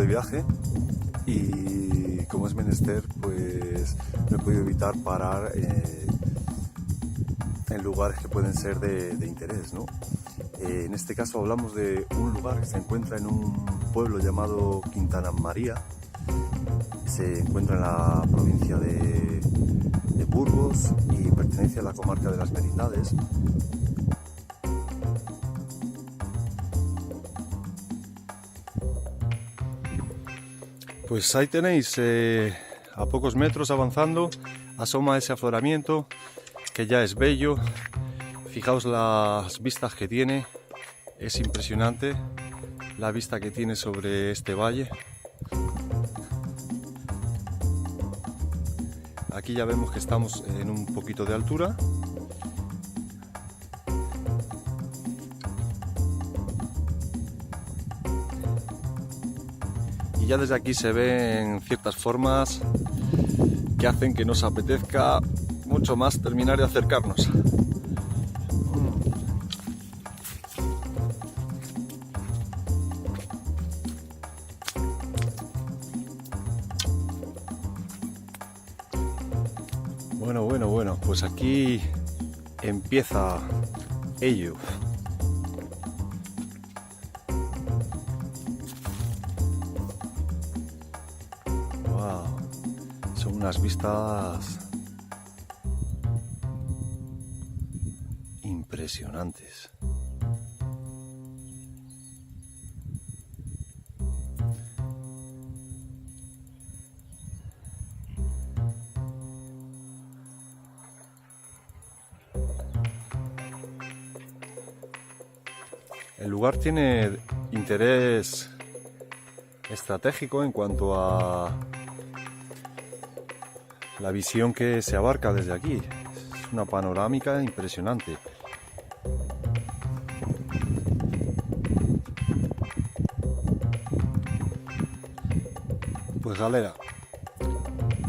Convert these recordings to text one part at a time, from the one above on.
de viaje y como es menester, pues no he podido evitar parar en lugares que pueden ser de interés, ¿no? En este caso hablamos de un lugar que se encuentra en un pueblo llamado Quintana María. Se encuentra en la provincia de Burgos y pertenece a la comarca de las Merindades. Pues ahí tenéis, a pocos metros avanzando, asoma ese afloramiento que ya es bello. Fijaos las vistas que tiene, es impresionante la vista que tiene sobre este valle. Aquí ya vemos que estamos en un poquito de altura. Y ya desde aquí se ven ciertas formas que hacen que nos apetezca mucho más terminar de acercarnos. Bueno, pues aquí empieza ello. Wow, son unas vistas impresionantes. El lugar tiene interés estratégico en cuanto a la visión que se abarca desde aquí. Es una panorámica impresionante. Pues galera,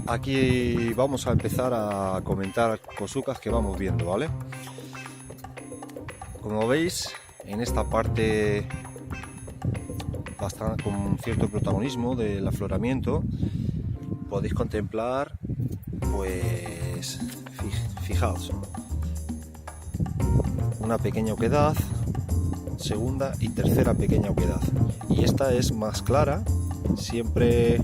aquí vamos a empezar a comentar cosucas que vamos viendo, ¿vale? Como veis, en esta parte bastante con cierto protagonismo del afloramiento podéis contemplar, pues fijaos, una pequeña oquedad, segunda y tercera pequeña oquedad, y esta es más clara. Siempre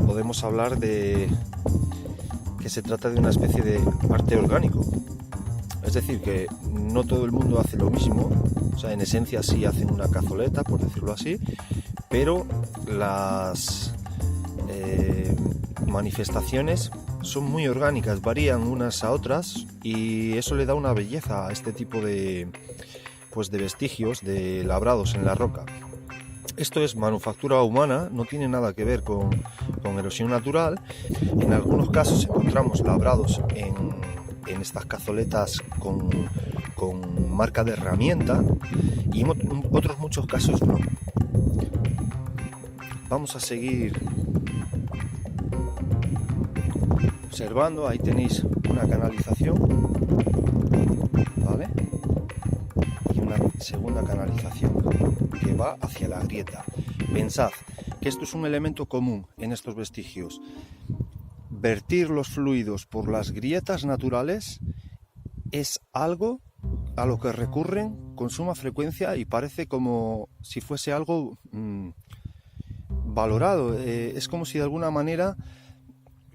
podemos hablar de que se trata de una especie de arte orgánico. Es decir, que no todo el mundo hace lo mismo, o sea, en esencia sí hacen una cazoleta, por decirlo así, pero las manifestaciones son muy orgánicas, varían unas a otras y eso le da una belleza a este tipo de vestigios, de labrados en la roca. Esto es manufactura humana, no tiene nada que ver con erosión natural. En algunos casos encontramos labrados en estas cazoletas con marca de herramienta y en otros muchos casos no. Vamos a seguir observando. Ahí tenéis una canalización, ¿vale? Y una segunda canalización que va hacia la grieta. Pensad que esto es un elemento común en estos vestigios. Vertir los fluidos por las grietas naturales es algo a lo que recurren con suma frecuencia y parece como si fuese algo valorado. Es como si de alguna manera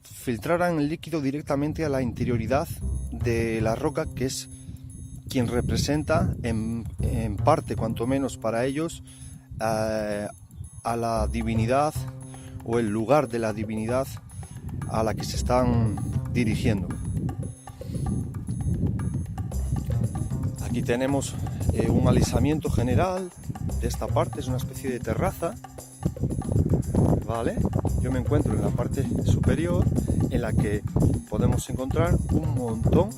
filtraran el líquido directamente a la interioridad de la roca, que es quien representa en parte, cuanto menos para ellos, a la divinidad o el lugar de la divinidad a la que se están dirigiendo. Aquí tenemos un alisamiento general de esta parte, es una especie de terraza, ¿vale? Yo me encuentro en la parte superior, en la que podemos encontrar un montón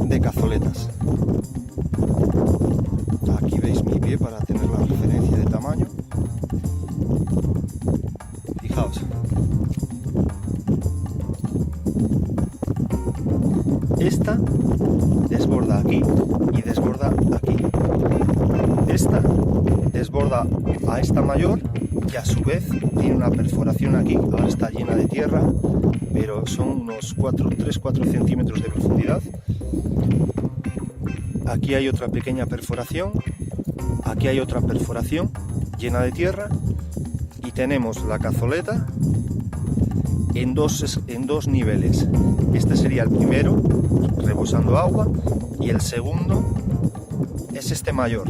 de cazoletas. Aquí veis mi pie para tener la referencia de tamaño. Fijaos. Esta desborda aquí y desborda aquí. esta desborda a esta mayor y a su vez tiene una perforación aquí. Ahora está llena de tierra, pero son unos 3-4 centímetros de profundidad. Aquí hay otra pequeña perforación, aquí hay otra perforación llena de tierra y tenemos la cazoleta en dos niveles. Este sería el primero, rebosando agua, y el segundo es este mayor,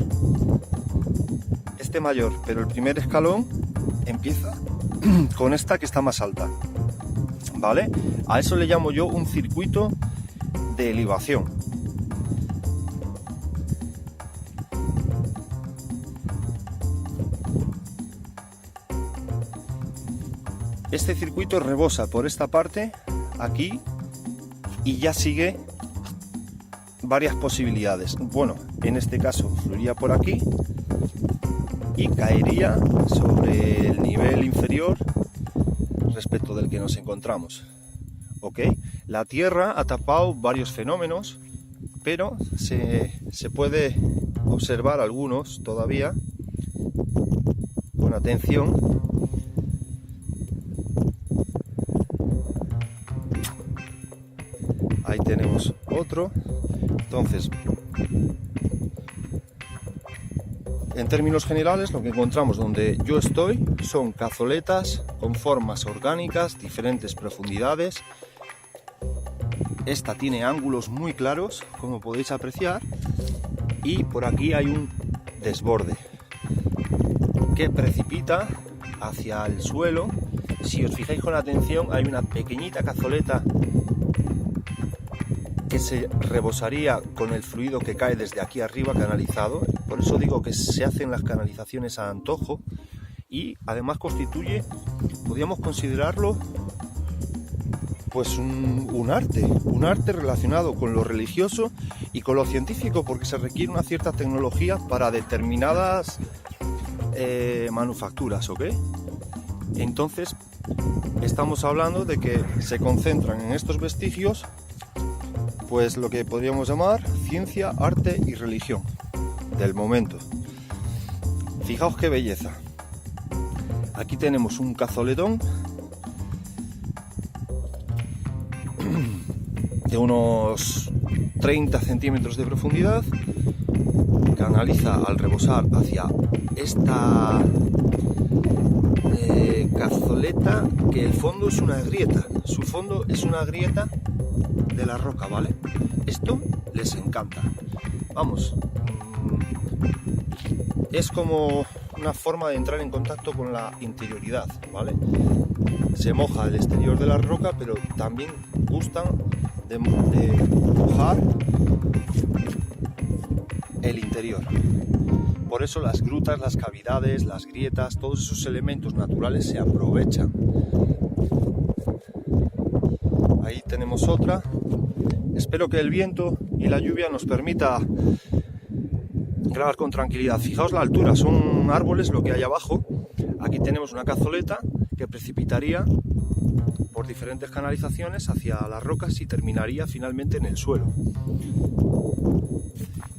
pero el primer escalón empieza con esta que está más alta, ¿vale? A eso le llamo yo un circuito de libación. Este circuito rebosa por esta parte, aquí, y ya sigue varias posibilidades. Bueno, en este caso fluiría por aquí y caería sobre el nivel inferior respecto del que nos encontramos. ¿Ok? La Tierra ha tapado varios fenómenos, pero se puede observar algunos todavía con atención. Ahí tenemos otro. Entonces, en términos generales, lo que encontramos donde yo estoy son cazoletas con formas orgánicas, diferentes profundidades. Esta tiene ángulos muy claros, como podéis apreciar, y por aquí hay un desborde que precipita hacia el suelo. Si os fijáis con atención, hay una pequeñita cazoleta que se rebosaría con el fluido que cae desde aquí arriba canalizado. Por eso digo que se hacen las canalizaciones a antojo, y además constituye, podríamos considerarlo pues un arte relacionado con lo religioso y con lo científico, porque se requiere una cierta tecnología para determinadas manufacturas, ¿ok? Entonces estamos hablando de que se concentran en estos vestigios pues lo que podríamos llamar ciencia, arte y religión del momento. Fijaos qué belleza. Aquí tenemos un cazoletón de unos 30 centímetros de profundidad, canaliza al rebosar hacia esta cazoleta, que el fondo es una grieta. Su fondo es una grieta de la roca, ¿vale? Esto les encanta. Vamos, es como una forma de entrar en contacto con la interioridad, ¿vale? Se moja el exterior de la roca, pero también gustan de mojar el interior. Por eso las grutas, las cavidades, las grietas, todos esos elementos naturales se aprovechan. Ahí tenemos otra. Espero que el viento y la lluvia nos permita grabar con tranquilidad. Fijaos la altura, son árboles lo que hay abajo. Aquí tenemos una cazoleta que precipitaría por diferentes canalizaciones hacia las rocas y terminaría finalmente en el suelo.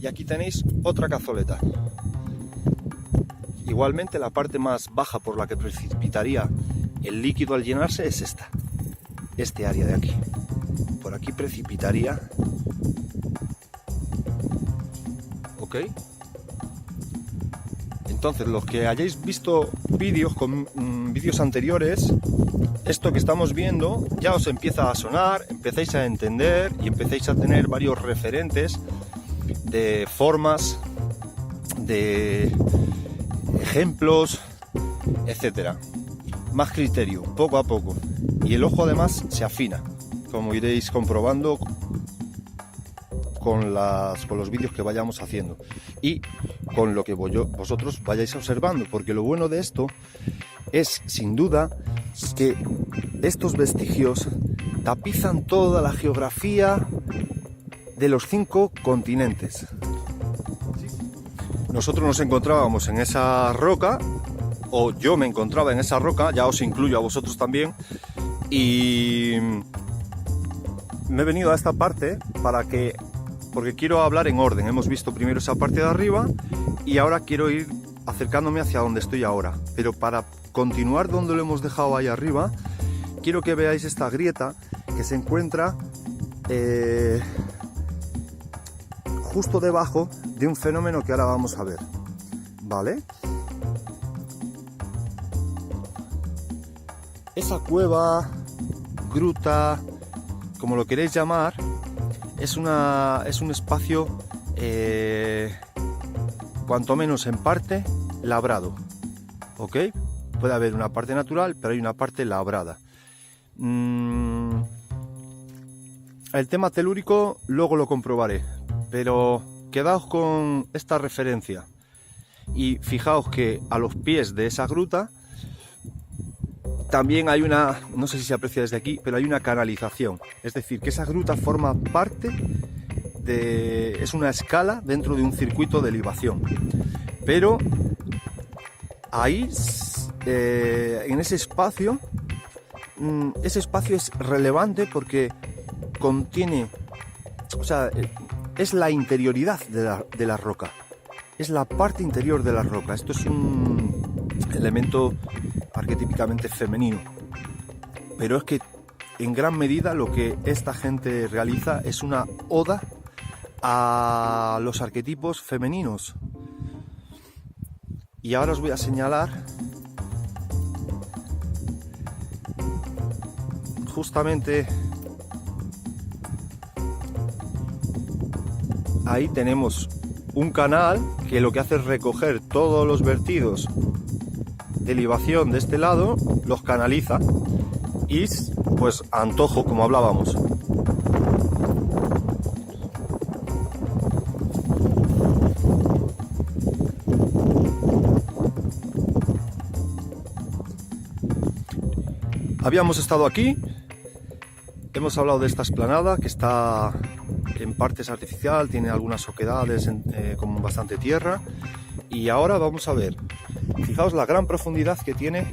Y aquí tenéis otra cazoleta. Igualmente la parte más baja por la que precipitaría el líquido al llenarse es este área de aquí. Por aquí precipitaría. ¿Ok? Entonces, los que hayáis visto vídeos anteriores, esto que estamos viendo ya os empieza a sonar, empezáis a entender y empezáis a tener varios referentes de formas, de ejemplos, etcétera. Más criterio, poco a poco. Y el ojo además se afina, como iréis comprobando con los vídeos que vayamos haciendo y con lo que vosotros vayáis observando, porque lo bueno de esto es sin duda que estos vestigios tapizan toda la geografía de los 5 continentes. Nosotros nos encontrábamos en esa roca, o yo me encontraba en esa roca, ya os incluyo a vosotros también, y me he venido a esta parte para que porque quiero hablar en orden. Hemos visto primero esa parte de arriba y ahora quiero ir acercándome hacia donde estoy ahora. Pero para continuar donde lo hemos dejado ahí arriba, quiero que veáis esta grieta que se encuentra justo debajo de un fenómeno que ahora vamos a ver, ¿vale? Esa cueva, gruta, como lo queréis llamar, es un espacio cuanto menos en parte labrado, ¿ok? Puede haber una parte natural, pero hay una parte labrada. El tema telúrico luego lo comprobaré, pero quedaos con esta referencia y fijaos que a los pies de esa gruta también hay una, no sé si se aprecia desde aquí, pero hay una canalización. Es decir, que esa gruta forma parte de... es una escala dentro de un circuito de libación. Pero ahí, en ese espacio es relevante porque contiene, o sea, es la interioridad de la roca. Es la parte interior de la roca. Esto es un elemento arquetípicamente femenino, pero es que en gran medida lo que esta gente realiza es una oda a los arquetipos femeninos. Y ahora os voy a señalar justamente ahí tenemos un canal que lo que hace es recoger todos los vertidos de libación de este lado, los canaliza y pues a antojo, como hablábamos. Habíamos estado aquí, hemos hablado de esta explanada que está en partes artificial, tiene algunas oquedades con bastante tierra, y ahora vamos a ver. Fijaos la gran profundidad que tiene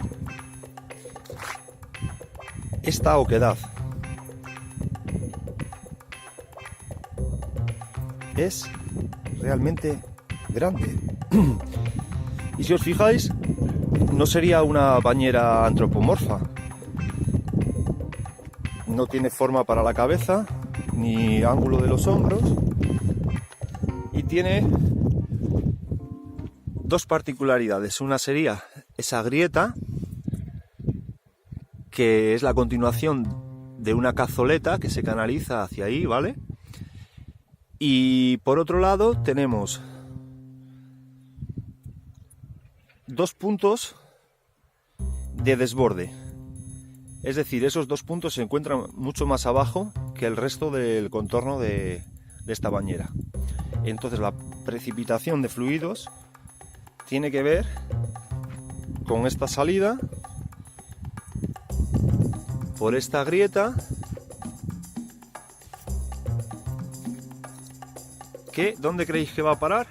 esta oquedad. Es realmente grande. Y si os fijáis, no sería una bañera antropomorfa. No tiene forma para la cabeza, ni ángulo de los hombros. Y tiene dos particularidades. Una sería esa grieta, que es la continuación de una cazoleta que se canaliza hacia ahí, ¿vale? Y por otro lado tenemos dos puntos de desborde. Es decir, esos dos puntos se encuentran mucho más abajo que el resto del contorno de esta bañera. Entonces la precipitación de fluidos tiene que ver con esta salida por esta grieta que, ¿dónde creéis que va a parar?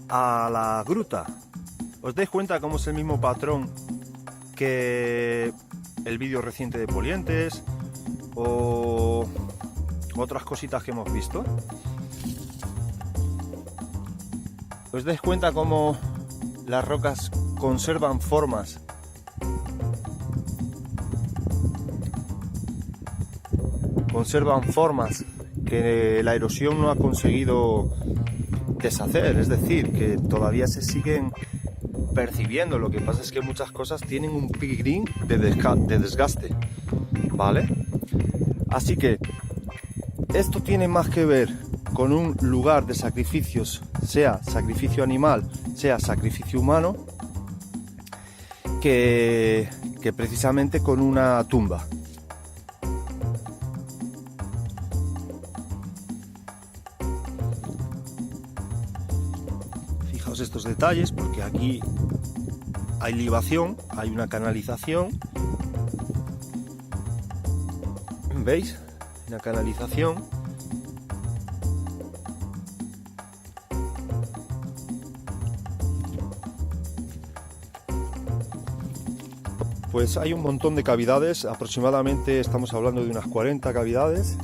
A la gruta. ¿Os dais cuenta cómo es el mismo patrón que el vídeo reciente de Polientes o otras cositas que hemos visto? ¿Os dais cuenta cómo las rocas conservan formas? Conservan formas que la erosión no ha conseguido deshacer, es decir, que todavía se siguen percibiendo. Lo que pasa es que muchas cosas tienen un pedigrí de desgaste, ¿vale? Así que esto tiene más que ver con un lugar de sacrificios, sea sacrificio animal, sea sacrificio humano, que precisamente con una tumba. Fijaos estos detalles, porque aquí hay libación, hay una canalización. ¿Veis? Una canalización. Pues hay un montón de cavidades, aproximadamente estamos hablando de unas 40 cavidades.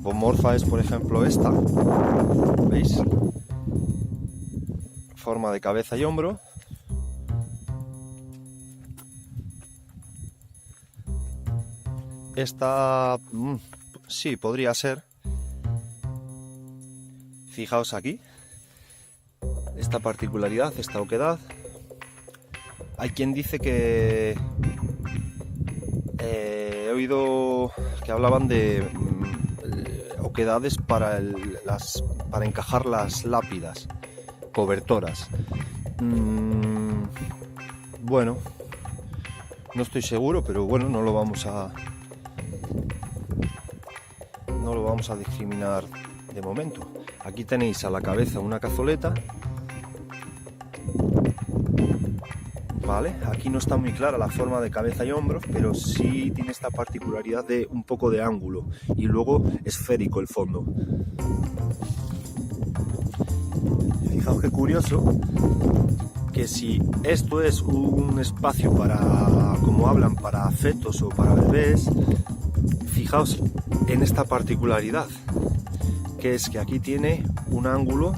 antropomorfa es, por ejemplo, esta. ¿Veis? Forma de cabeza y hombro. Esta, sí, podría ser. Fijaos aquí. Esta particularidad, esta oquedad. Hay quien dice que he oído que hablaban de oquedades para encajar las lápidas, cobertoras. Bueno, no estoy seguro, pero bueno, no lo vamos a discriminar de momento. Aquí tenéis a la cabeza una cazoleta. Vale, aquí no está muy clara la forma de cabeza y hombros, pero sí tiene esta particularidad de un poco de ángulo y luego esférico el fondo. Fijaos qué curioso que si esto es un espacio para, como hablan, para fetos o para bebés, fijaos en esta particularidad, que es que aquí tiene un ángulo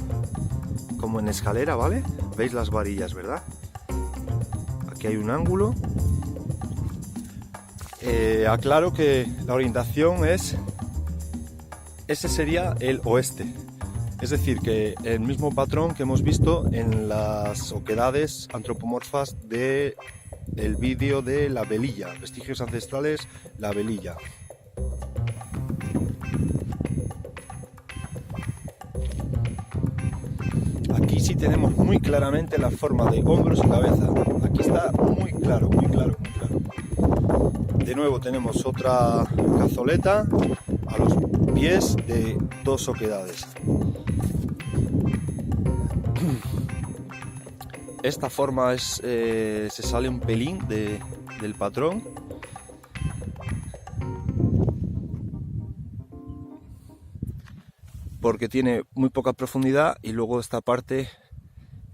como en escalera, ¿vale? ¿Veis las varillas, verdad? Aquí hay un ángulo. Aclaro que la orientación es... Ese sería el oeste. Es decir, que el mismo patrón que hemos visto en las oquedades antropomorfas del vídeo de la velilla, vestigios ancestrales, la velilla. Aquí sí tenemos muy claramente la forma de hombros y cabeza. Aquí está muy claro, muy claro, muy claro. De nuevo tenemos otra cazoleta a los pies de dos oquedades. Esta forma es, se sale un pelín del patrón. Porque tiene muy poca profundidad y luego esta parte,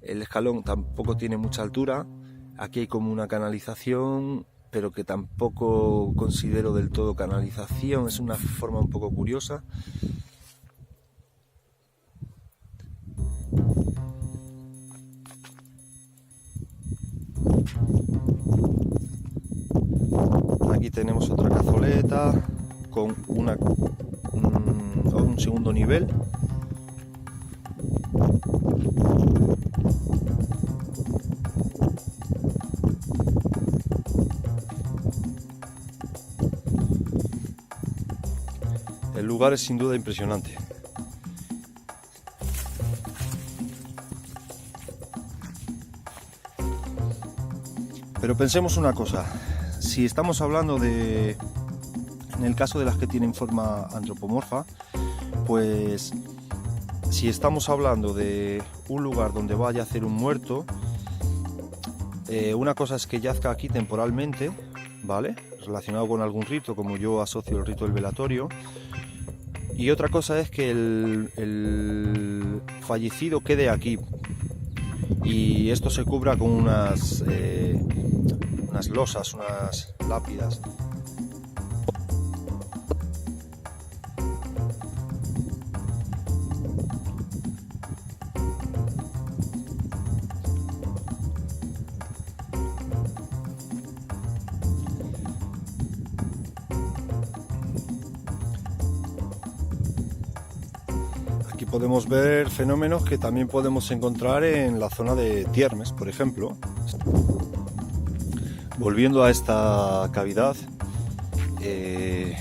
el escalón tampoco tiene mucha altura. Aquí hay como una canalización, pero que tampoco considero del todo canalización, es una forma un poco curiosa. Aquí tenemos otra cazoleta con un segundo nivel. El lugar es sin duda impresionante. Pero pensemos una cosa, si estamos hablando de, en el caso de las que tienen forma antropomorfa, pues si estamos hablando de un lugar donde va a yacer un muerto, una cosa es que yazca aquí temporalmente, ¿vale? Relacionado con algún rito, como yo asocio el rito del velatorio, y otra cosa es que el fallecido quede aquí y esto se cubra con unas losas, unas lápidas. Aquí podemos ver fenómenos que también podemos encontrar en la zona de Tiermes, por ejemplo. Volviendo a esta cavidad, que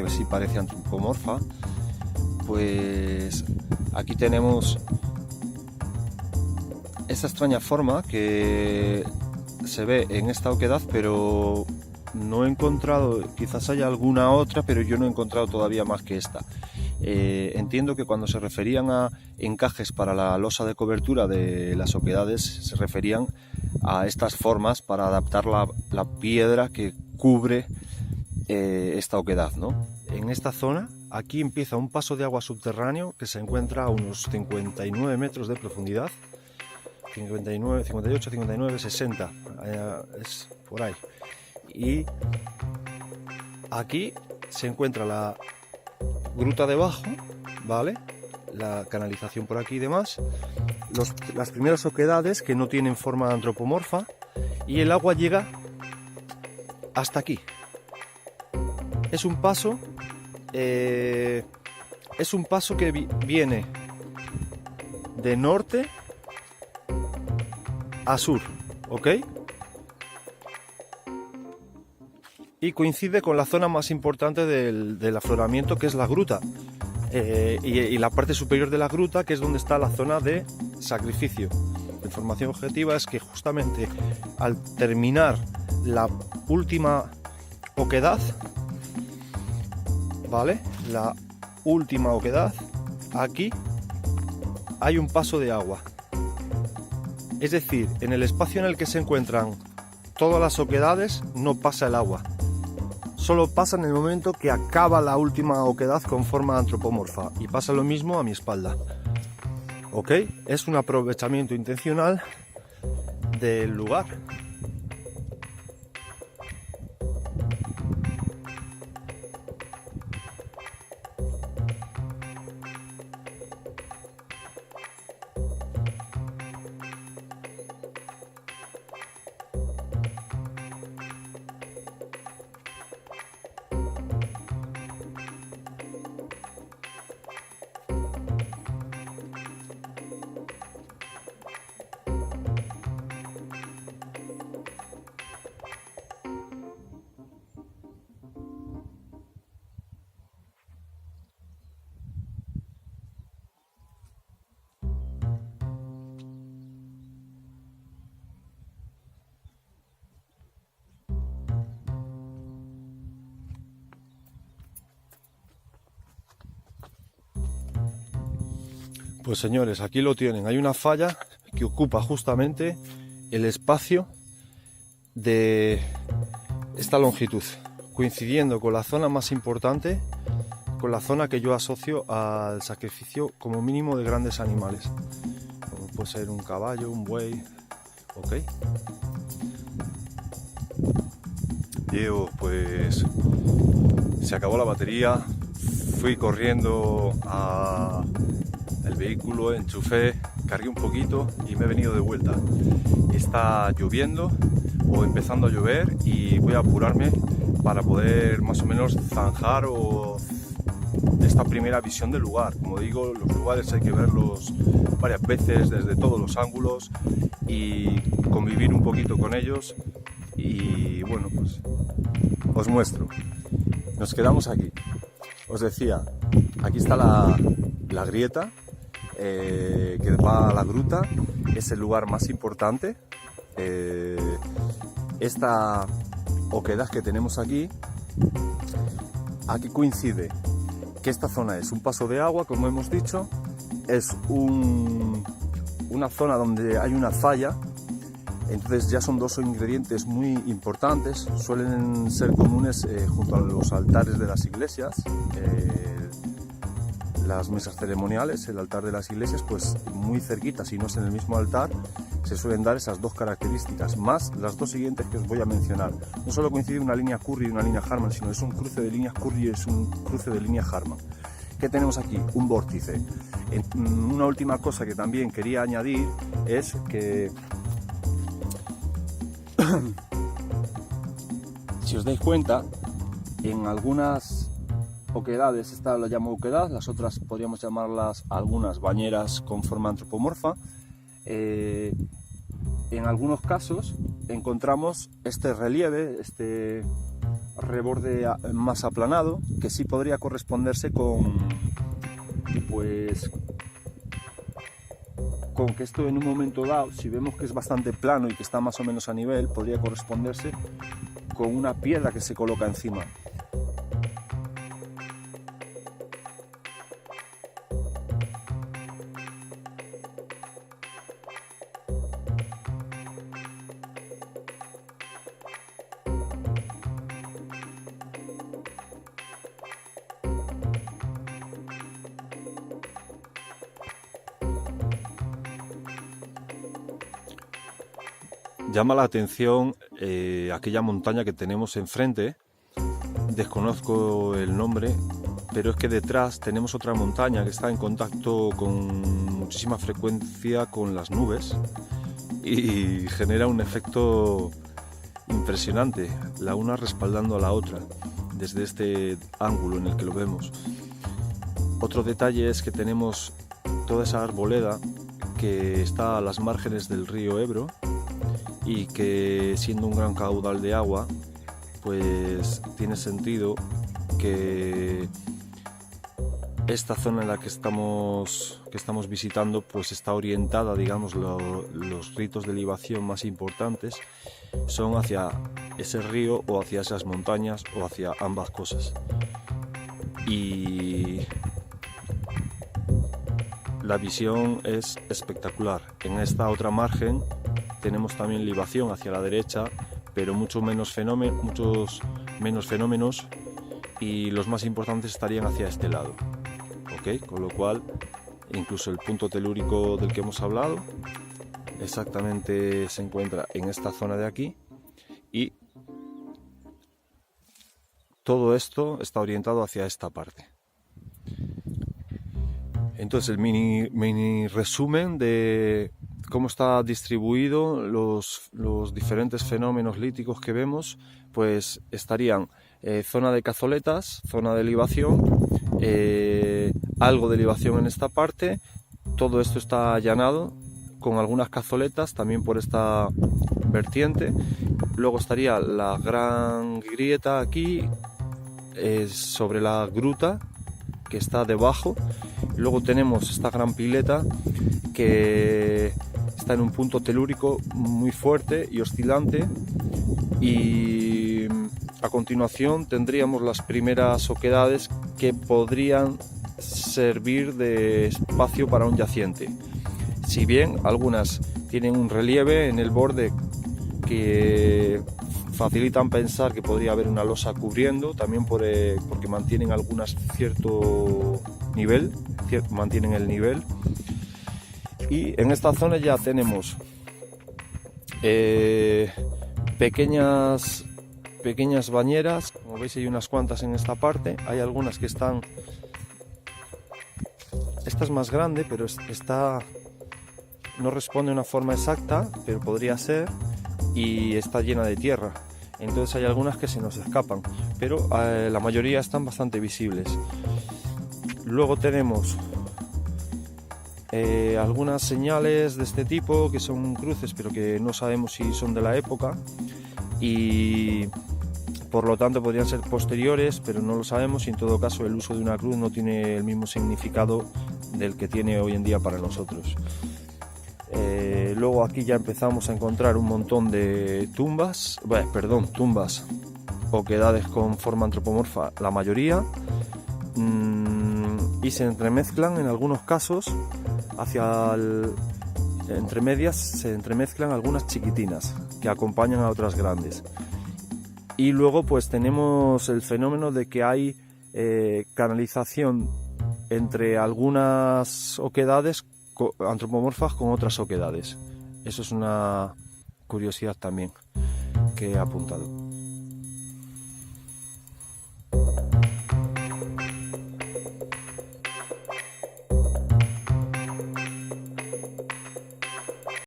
sí parece antropomorfa, pues aquí tenemos esta extraña forma que se ve en esta oquedad, pero no he encontrado, quizás haya alguna otra, pero yo no he encontrado todavía más que esta. Entiendo que cuando se referían a encajes para la losa de cobertura de las oquedades se referían a estas formas para adaptar la piedra que cubre esta oquedad, ¿no? En esta zona, aquí empieza un paso de agua subterráneo que se encuentra a unos 59 metros de profundidad, 59, 58, 59, 60, es por ahí. Y aquí se encuentra gruta debajo, ¿vale? La canalización por aquí y demás. Las primeras oquedades que no tienen forma antropomorfa y el agua llega hasta aquí. Es un paso que viene de norte a sur, ¿ok? Y coincide con la zona más importante del afloramiento, que es la gruta, y la parte superior de la gruta, que es donde está la zona de sacrificio. La información objetiva es que justamente al terminar la última oquedad, ¿vale? La última oquedad, aquí hay un paso de agua. Es decir, en el espacio en el que se encuentran todas las oquedades no pasa el agua. Solo pasa en el momento que acaba la última oquedad con forma antropomorfa, y pasa lo mismo a mi espalda. ¿Ok? Es un aprovechamiento intencional del lugar. Pues señores, aquí lo tienen. Hay una falla que ocupa justamente el espacio de esta longitud, coincidiendo con la zona más importante, con la zona que yo asocio al sacrificio como mínimo de grandes animales, como puede ser un caballo, un buey, ¿ok? Diego, pues se acabó la batería, fui corriendo al vehículo, enchufé, cargué un poquito y me he venido de vuelta. Está lloviendo o empezando a llover y voy a apurarme para poder más o menos zanjar esta primera visión del lugar. Como digo, los lugares hay que verlos varias veces desde todos los ángulos y convivir un poquito con ellos. Y bueno, pues os muestro. Nos quedamos aquí. Os decía, aquí está la grieta que va a la gruta. Es el lugar más importante. Esta oquedad que tenemos aquí coincide que esta zona es un paso de agua, como hemos dicho, es una zona donde hay una falla. Entonces ya son dos ingredientes muy importantes, suelen ser comunes junto a los altares de las iglesias, las mesas ceremoniales, el altar de las iglesias, pues muy cerquita, si no es en el mismo altar, se suelen dar esas dos características, más las dos siguientes que os voy a mencionar. No solo coincide una línea Curry y una línea Harman, sino es un cruce de líneas Curry y es un cruce de línea Harman. ¿Qué tenemos aquí? Un vórtice. Una última cosa que también quería añadir es que si os dais cuenta, en algunas oquedades, esta la llamo oquedad, las otras podríamos llamarlas algunas bañeras con forma antropomorfa, en algunos casos encontramos este relieve, este reborde más aplanado, que sí podría corresponderse con que esto en un momento dado, si vemos que es bastante plano y que está más o menos a nivel, podría corresponderse con una piedra que se coloca encima. Llama la atención aquella montaña que tenemos enfrente, desconozco el nombre, pero es que detrás tenemos otra montaña que está en contacto con muchísima frecuencia con las nubes y genera un efecto impresionante, la una respaldando a la otra desde este ángulo en el que lo vemos. Otro detalle es que tenemos toda esa arboleda que está a las márgenes del río Ebro y que, siendo un gran caudal de agua, pues tiene sentido que esta zona en la que estamos visitando pues está orientada, digamos, los ritos de libación más importantes son hacia ese río o hacia esas montañas o hacia ambas cosas. Y la visión es espectacular. En esta otra margen tenemos también libación hacia la derecha, pero muchos menos fenómenos y los más importantes estarían hacia este lado. ¿Ok? Con lo cual, incluso el punto telúrico del que hemos hablado exactamente se encuentra en esta zona de aquí y todo esto está orientado hacia esta parte. Entonces, el mini resumen de cómo está distribuido los diferentes fenómenos líticos que vemos, pues estarían zona de cazoletas, zona de libación, algo de libación en esta parte, todo esto está allanado con algunas cazoletas también por esta vertiente. Luego estaría la gran grieta aquí sobre la gruta que está debajo. Luego tenemos esta gran pileta que está en un punto telúrico muy fuerte y oscilante, y a continuación tendríamos las primeras oquedades que podrían servir de espacio para un yaciente, si bien algunas tienen un relieve en el borde que facilitan pensar que podría haber una losa cubriendo, también porque mantienen algunas cierto nivel, mantienen el nivel. Y en esta zona ya tenemos pequeñas bañeras, como veis hay unas cuantas en esta parte, hay algunas que están, esta es más grande, pero esta no responde a una forma exacta, pero podría ser, y está llena de tierra. Entonces hay algunas que se nos escapan, pero la mayoría están bastante visibles. Luego tenemos algunas señales de este tipo que son cruces, pero que no sabemos si son de la época y por lo tanto podrían ser posteriores, pero no lo sabemos, y en todo caso el uso de una cruz no tiene el mismo significado del que tiene hoy en día para nosotros. Luego aquí ya empezamos a encontrar un montón de tumbas, oquedades con forma antropomorfa, la mayoría, y se entremezclan en algunos casos entre medias se entremezclan algunas chiquitinas que acompañan a otras grandes. Y luego pues tenemos el fenómeno de que hay canalización entre algunas oquedades antropomorfas con otras oquedades. Eso es una curiosidad también que he apuntado.